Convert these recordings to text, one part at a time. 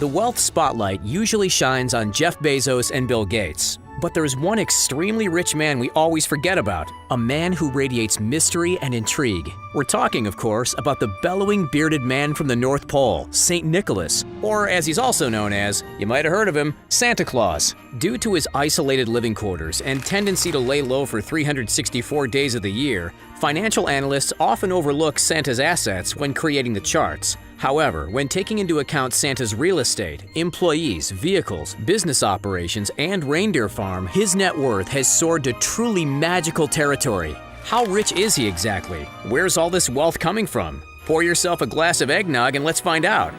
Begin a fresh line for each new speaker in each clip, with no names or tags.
The wealth spotlight usually shines on Jeff Bezos and Bill Gates. But there's one extremely rich man we always forget about, a man who radiates mystery and intrigue. We're talking, of course, about the bellowing bearded man from the North Pole, St. Nicholas, or as he's also known as, you might have heard of him, Santa Claus. Due to his isolated living quarters and tendency to lay low for 364 days of the year, financial analysts often overlook Santa's assets when creating the charts. However, when taking into account Santa's real estate, employees, vehicles, business operations, and reindeer farm, his net worth has soared to truly magical territory. How rich is he exactly? Where's all this wealth coming from? Pour yourself a glass of eggnog and let's find out.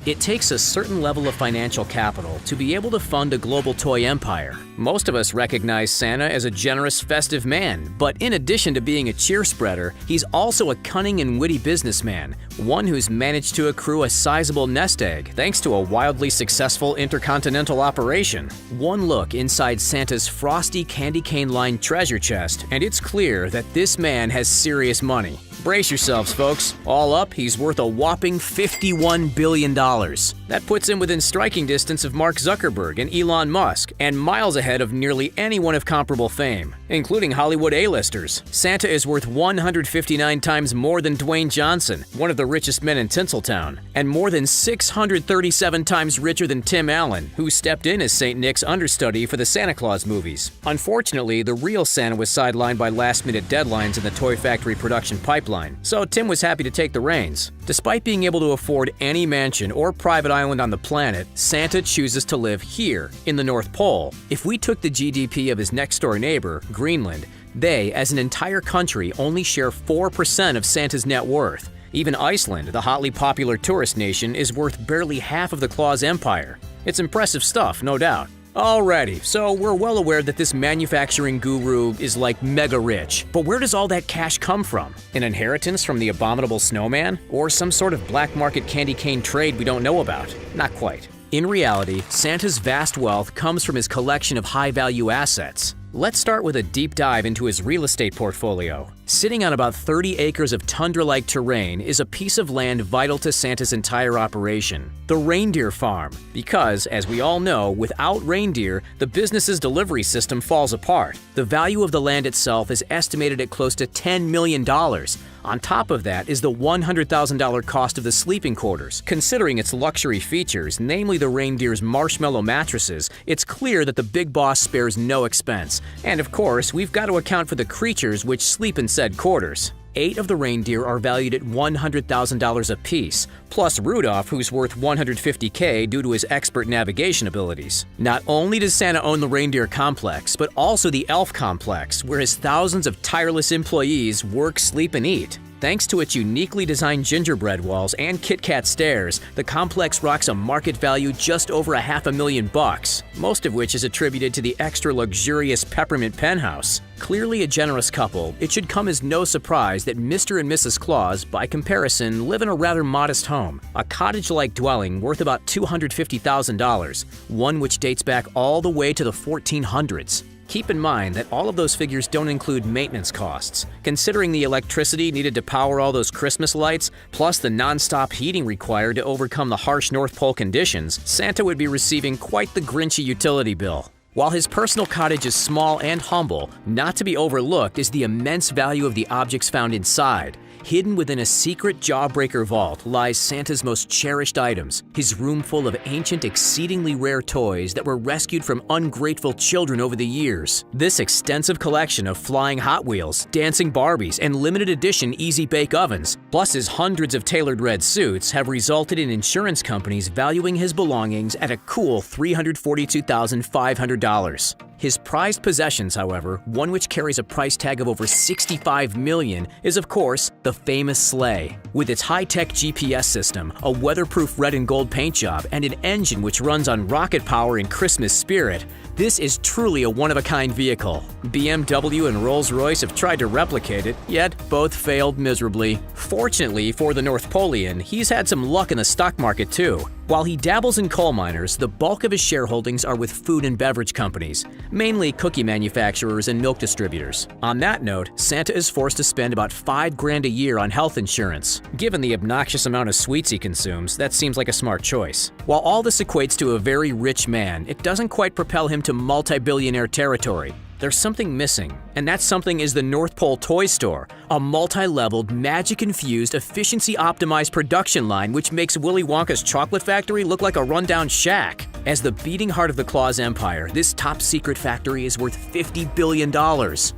It takes a certain level of financial capital to be able to fund a global toy empire. Most of us recognize Santa as a generous, festive man, but in addition to being a cheer spreader, he's also a cunning and witty businessman, one who's managed to accrue a sizable nest egg thanks to a wildly successful intercontinental operation. One look inside Santa's frosty candy cane-lined treasure chest, and it's clear that this man has serious money. Brace yourselves, folks. All up, he's worth a whopping $51 billion. That puts him within striking distance of Mark Zuckerberg and Elon Musk, and miles ahead of nearly anyone of comparable fame, including Hollywood A-listers. Santa is worth 159 times more than Dwayne Johnson, one of the richest men in Tinseltown, and more than 637 times richer than Tim Allen, who stepped in as St. Nick's understudy for the Santa Claus movies. Unfortunately, the real Santa was sidelined by last-minute deadlines in the Toy Factory production pipeline, so Tim was happy to take the reins. Despite being able to afford any mansion or private island on the planet, Santa chooses to live here, in the North Pole. If we took the GDP of his next-door neighbor, Greenland, they, as an entire country, only share 4% of Santa's net worth. Even Iceland, the hotly popular tourist nation, is worth barely half of the Claus empire. It's impressive stuff, no doubt. Alrighty, so we're well aware that this manufacturing guru is like mega rich, but where does all that cash come from? An inheritance from the abominable snowman? Or some sort of black market candy cane trade we don't know about? Not quite. In reality, Santa's vast wealth comes from his collection of high-value assets. Let's start with a deep dive into his real estate portfolio. Sitting on about 30 acres of tundra-like terrain is a piece of land vital to Santa's entire operation, the reindeer farm. Because, as we all know, without reindeer, the business's delivery system falls apart. The value of the land itself is estimated at close to $10 million. On top of that is the $100,000 cost of the sleeping quarters. Considering its luxury features, namely the reindeer's marshmallow mattresses, it's clear that the big boss spares no expense. And of course, we've got to account for the creatures which sleep in said quarters. 8 of the reindeer are valued at $100,000 apiece, plus Rudolph, who's worth $150K due to his expert navigation abilities. Not only does Santa own the reindeer complex, but also the elf complex, where his thousands of tireless employees work, sleep, and eat. Thanks to its uniquely designed gingerbread walls and Kit Kat stairs, the complex rocks a market value just over $500,000, most of which is attributed to the extra luxurious peppermint penthouse. Clearly a generous couple, it should come as no surprise that Mr. and Mrs. Claus, by comparison, live in a rather modest home, a cottage-like dwelling worth about $250,000, one which dates back all the way to the 1400s. Keep in mind that all of those figures don't include maintenance costs. Considering the electricity needed to power all those Christmas lights, plus the non-stop heating required to overcome the harsh North Pole conditions, Santa would be receiving quite the Grinchy utility bill. While his personal cottage is small and humble, not to be overlooked is the immense value of the objects found inside. Hidden within a secret jawbreaker vault lies Santa's most cherished items, his room full of ancient, exceedingly rare toys that were rescued from ungrateful children over the years. This extensive collection of flying Hot Wheels, dancing Barbies, and limited edition Easy Bake Ovens, plus his hundreds of tailored red suits, have resulted in insurance companies valuing his belongings at a cool $342,500. His prized possessions, however, one which carries a price tag of over $65 million, is of course the famous sleigh. With its high-tech GPS system, a weatherproof red and gold paint job, and an engine which runs on rocket power and Christmas spirit, this is truly a one-of-a-kind vehicle. BMW and Rolls-Royce have tried to replicate it, yet both failed miserably. Fortunately for the North Polean, he's had some luck in the stock market too. While he dabbles in coal miners, the bulk of his shareholdings are with food and beverage companies, mainly cookie manufacturers and milk distributors. On that note, Santa is forced to spend about $5,000 a year on health insurance. Given the obnoxious amount of sweets he consumes, that seems like a smart choice. While all this equates to a very rich man, it doesn't quite propel him to multi-billionaire territory. There's something missing, and that something is the North Pole Toy Store, a multi-leveled, magic-infused, efficiency-optimized production line which makes Willy Wonka's chocolate factory look like a rundown shack. As the beating heart of the Claus empire, this top-secret factory is worth $50 billion.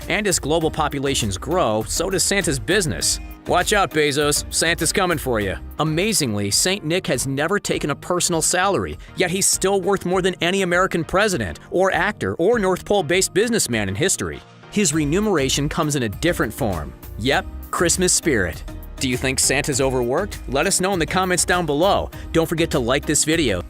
And as global populations grow, so does Santa's business. Watch out, Bezos. Santa's coming for you. Amazingly, St. Nick has never taken a personal salary, yet he's still worth more than any American president, or actor, or North Pole-based businessman in history. His remuneration comes in a different form. Yep, Christmas spirit. Do you think Santa's overworked? Let us know in the comments down below. Don't forget to like this video.